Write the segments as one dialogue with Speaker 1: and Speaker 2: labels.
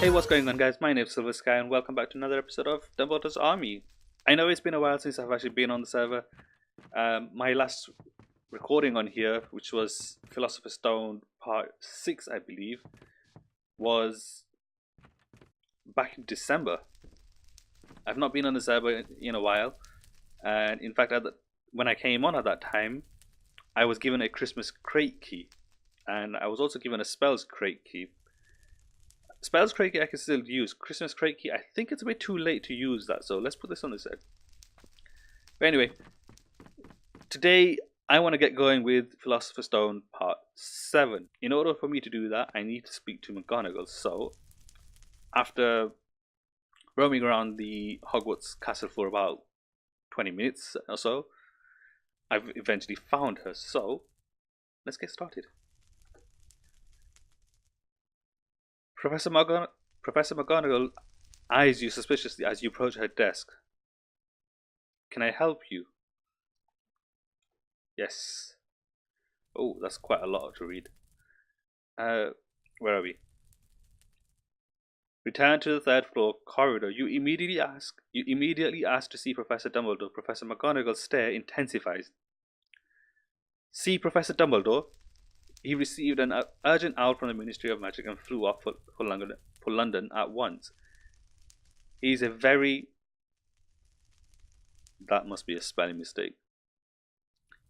Speaker 1: Hey, what's going on, guys? My name's Silver Sky, and welcome back to another episode of Dumbledore's Army. I know it's been a while since I've actually been on the server. My last recording on here, which was Philosopher's Stone Part 6, I believe, was back in December. I've not been on the server in a while, and in fact, when I came on at that time, I was given a Christmas crate key, and I was also given a Spells crate key. Spells crate key I can still use. Christmas crate key, I think it's a bit too late to use that, so let's put this on the side. But anyway, today I want to get going with Philosopher's Stone Part 7. In order for me to do that, I need to speak to McGonagall. So, after roaming around the Hogwarts castle for about 20 minutes or so, I've eventually found her. So, let's get started. Professor McGonagall eyes you suspiciously as you approach her desk. Can I help you? Yes. Oh, that's quite a lot to read. Where are we? Return to the third floor corridor. You immediately ask to see Professor Dumbledore. Professor McGonagall's stare intensifies. See Professor Dumbledore? He received an urgent owl from the Ministry of Magic and flew off for London at once. He's a very... That must be a spelling mistake.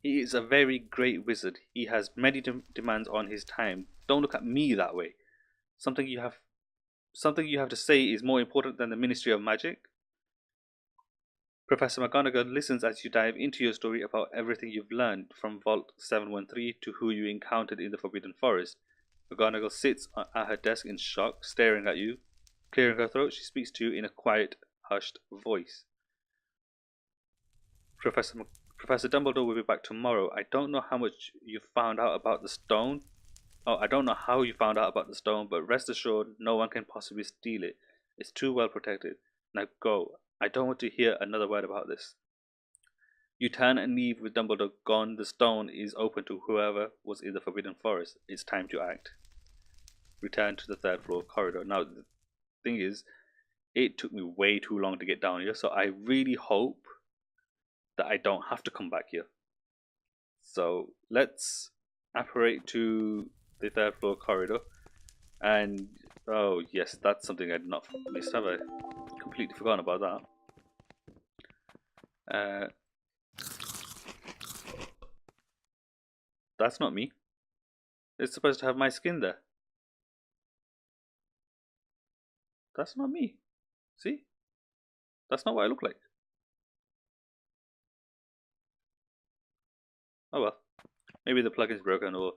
Speaker 1: He is a very great wizard. He has many demands on his time. Don't look at me that way. Something you have to say is more important than the Ministry of Magic. Professor McGonagall listens as you dive into your story about everything you've learned, from Vault 713 to who you encountered in the Forbidden Forest. McGonagall sits at her desk in shock, staring at you. Clearing her throat, she speaks to you in a quiet, hushed voice. Professor Dumbledore will be back tomorrow. I don't know how much you found out about the stone. I don't know how you found out about the stone, but rest assured, no one can possibly steal it. It's too well protected. Now go. I don't want to hear another word about this. You turn and leave with Dumbledore gone. The stone is open to whoever was in the Forbidden Forest. It's time to act. Return to the third floor corridor. Now, the thing is, it took me way too long to get down here, so I really hope that I don't have to come back here. So let's apparate to the third floor corridor. And oh yes, that's something I did not miss, have I? Completely forgotten about that. That's not me. It's supposed to have my skin there. That's not me. See? That's not what I look like. Oh well. Maybe the plugin's broken, or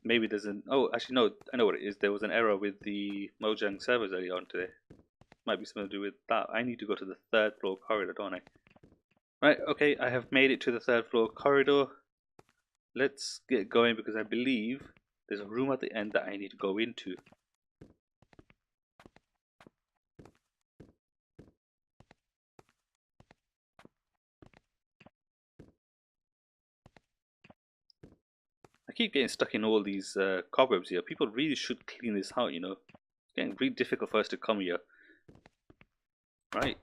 Speaker 1: maybe there's an... Oh, actually no, I know what it is. There was an error with the Mojang servers earlier on today. Might be something to do with that. I need to go to the third floor corridor, don't I? Right, okay, I have made it to the third floor corridor. Let's get going because I believe there's a room at the end that I need to go into. I keep getting stuck in all these cobwebs here. People really should clean this out, you know. It's getting really difficult for us to come here. Right.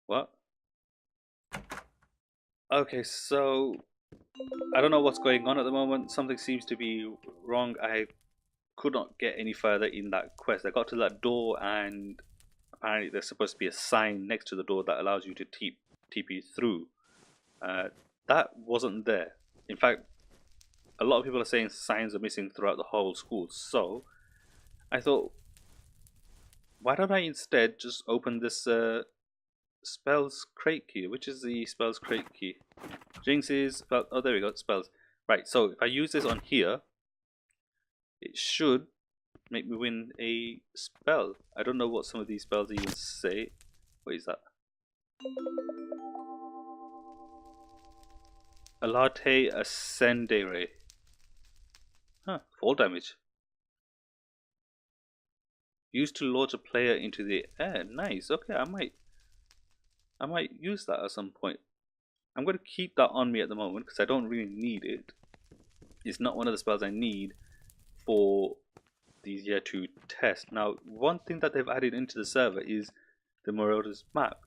Speaker 1: What? Okay, so I don't know what's going on at the moment. Something seems to be wrong. I could not get any further in that quest. I got to that door and apparently there's supposed to be a sign next to the door that allows you to TP through. That wasn't there. In fact, a lot of people are saying signs are missing throughout the whole school. So I thought, why don't I instead just open this spells crate key? Which is the spells crate key? Jinxes, oh there we go, spells. Right, so if I use this on here, it should make me win a spell. I don't know what some of these spells even say. What is that? Alate Ascendere. Huh, fall damage. Used to launch a player into the air. Nice. Okay, I might use that at some point. I'm going to keep that on me at the moment because I don't really need it. It's not one of the spells I need for these year 2 tests. Now, one thing that they've added into the server is the Marauders map.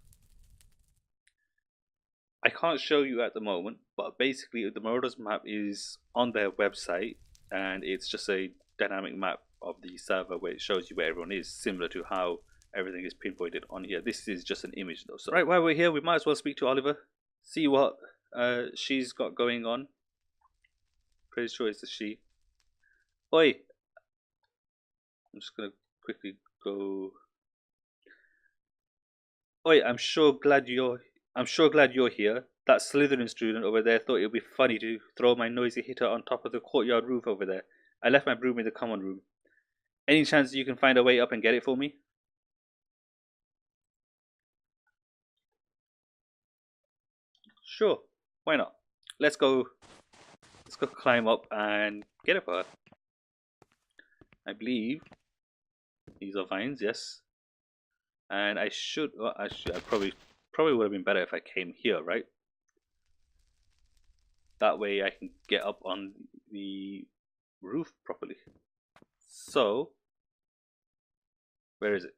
Speaker 1: I can't show you at the moment, but basically the Marauders map is on their website, and it's just a dynamic map of the server where it shows you where everyone is, similar to how everything is pinpointed on here. This is just an image though. So right, while we're here, we might as well speak to Oliver, see what she's got going on. Pretty sure it's a she. Oi! I'm just gonna quickly go. Oi, I'm sure glad you're here. That Slytherin student over there thought it would be funny to throw my noisy hitter on top of the courtyard roof over there. I left my broom in the common room. Any chance you can find a way up and get it for me? Sure, why not? Let's go climb up and get it for her. I believe these are vines, yes. And I probably would have been better if I came here, right? That way I can get up on the roof properly. So, where is it?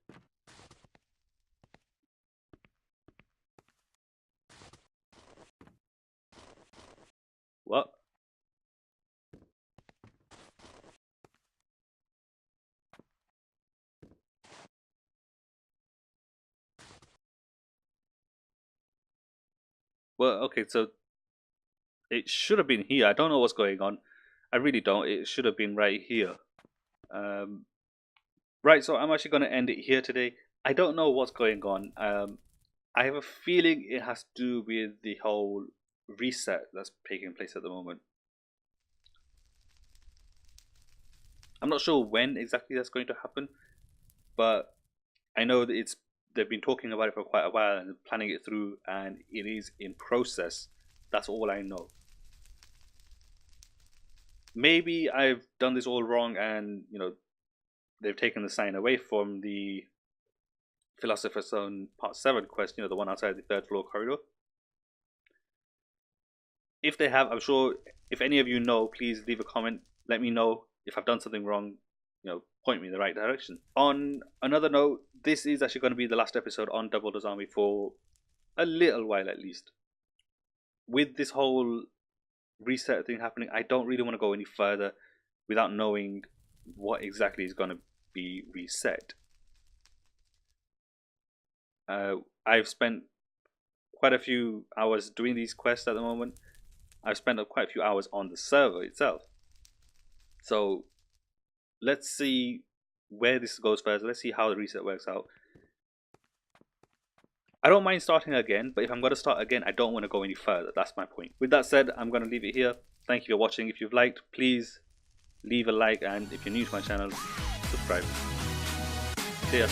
Speaker 1: What? Well, okay, so it should have been here. I don't know what's going on. I really don't. It should have been right here. Right, so I'm actually going to end it here today. I don't know what's going on. I have a feeling it has to do with the whole reset that's taking place at the moment. I'm not sure when exactly that's going to happen, but I know that they've been talking about it for quite a while and planning it through, and it is in process. That's all I know. Maybe I've done this all wrong, and they've taken the sign away from the Philosopher's Stone Part 7 quest, the one outside the 3rd floor corridor. If they have, I'm sure if any of you know, please leave a comment. Let me know if I've done something wrong. Point me in the right direction. On another note, this is actually going to be the last episode on Dumbledore's Army for a little while at least. With this whole reset thing happening, I don't really want to go any further without knowing what exactly is going to be reset. I've spent quite a few hours doing these quests at the moment. I've spent quite a few hours on the server itself. So let's see where this goes first. Let's see how the reset works out. I don't mind starting again, but if I'm going to start again, I don't want to go any further. That's my point. With that said, I'm going to leave it here. Thank you for watching. If you've liked, please leave a like, and if you're new to my channel, subscribe. See ya.